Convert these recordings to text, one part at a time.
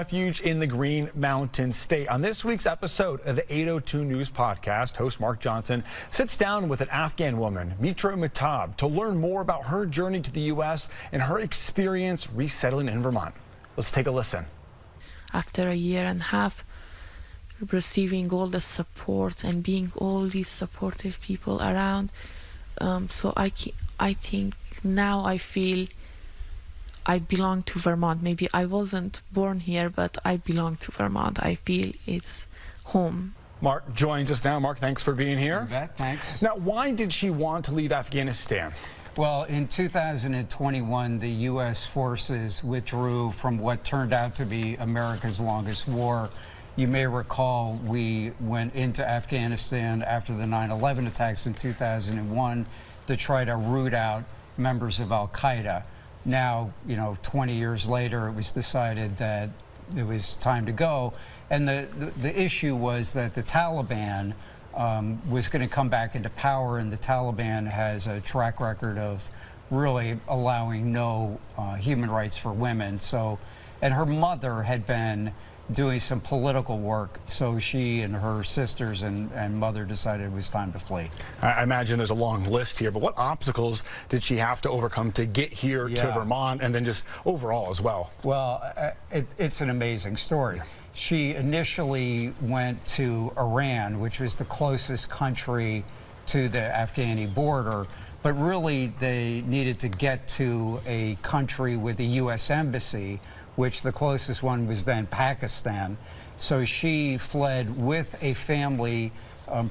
Refuge in the Green Mountain State. On this week's episode of the 802 News podcast, host Mark Johnson sits down with an Afghan woman, Mitra Mehtab, to learn more about her journey to the U.S. and her experience resettling in Vermont. Let's take a listen. After a year and a half, receiving all the support and being all these supportive people around, so I think now I feel I belong to Vermont. Maybe I wasn't born here, but I belong to Vermont. I feel it's home. Mark joins us now. Mark, thanks for being here. You bet, thanks. Now, why did she want to leave Afghanistan? Well, in 2021, the U.S. forces withdrew from what turned out to be America's longest war. You may recall we went into Afghanistan after the 9/11 attacks in 2001 to try to root out members of al-Qaeda. Now, 20 years later, it was decided that it was time to go. And the issue was that the Taliban was going to come back into power, and the Taliban has a track record of really allowing no human rights for women. And her mother had been doing some political work, so she and her sisters and mother decided it was time to flee. I imagine there's a long list here, but what obstacles did she have to overcome to get here to Vermont, and then just overall as well? Well, it's an amazing story. She initially went to Iran, which was the closest country to the Afghani border, but really they needed to get to a country with a U.S. embassy, which the closest one was then Pakistan. So she fled with a family,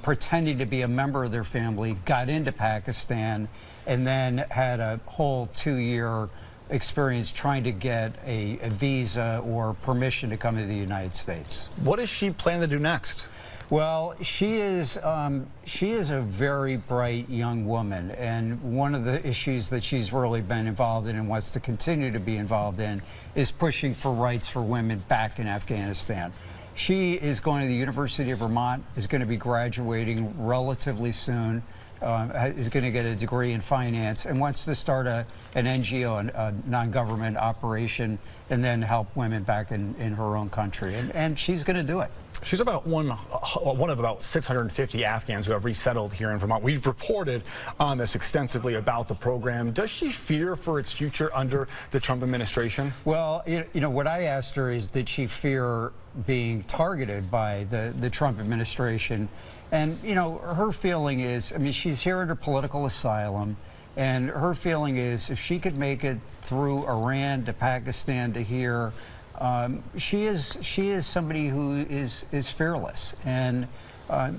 pretending to be a member of their family, got into Pakistan, and then had a whole 2-year experience trying to get a visa or permission to come to the United States. What does she plan to do next? Well, she is a very bright young woman, and one of the issues that she's really been involved in and wants to continue to be involved in is pushing for rights for women back in Afghanistan. She is going to the University of Vermont, is going to be graduating relatively soon, is going to get a degree in finance, and wants to start an NGO, a non-government operation, and then help women back in her own country. And she's going to do it. She's about one of about 650 Afghans who have resettled here in Vermont. We've reported on this extensively about the program. Does she fear for its future under the Trump administration? Well, what I asked her is, did she fear being targeted by the Trump administration? And, her feeling is, she's here under political asylum, and her feeling is if she could make it through Iran to Pakistan to here, she is somebody who is fearless, and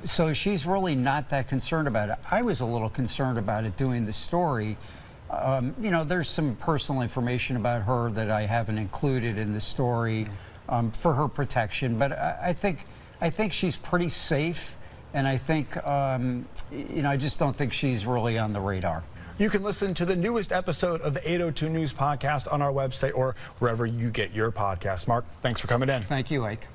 so she's really not that concerned about it. I was a little concerned about it doing the story. There's some personal information about her that I haven't included in the story for her protection, but I think she's pretty safe, and I think I just don't think she's really on the radar. You can listen to the newest episode of the 802 News podcast on our website or wherever you get your podcast. Mark, thanks for coming in. Thank you, Ike.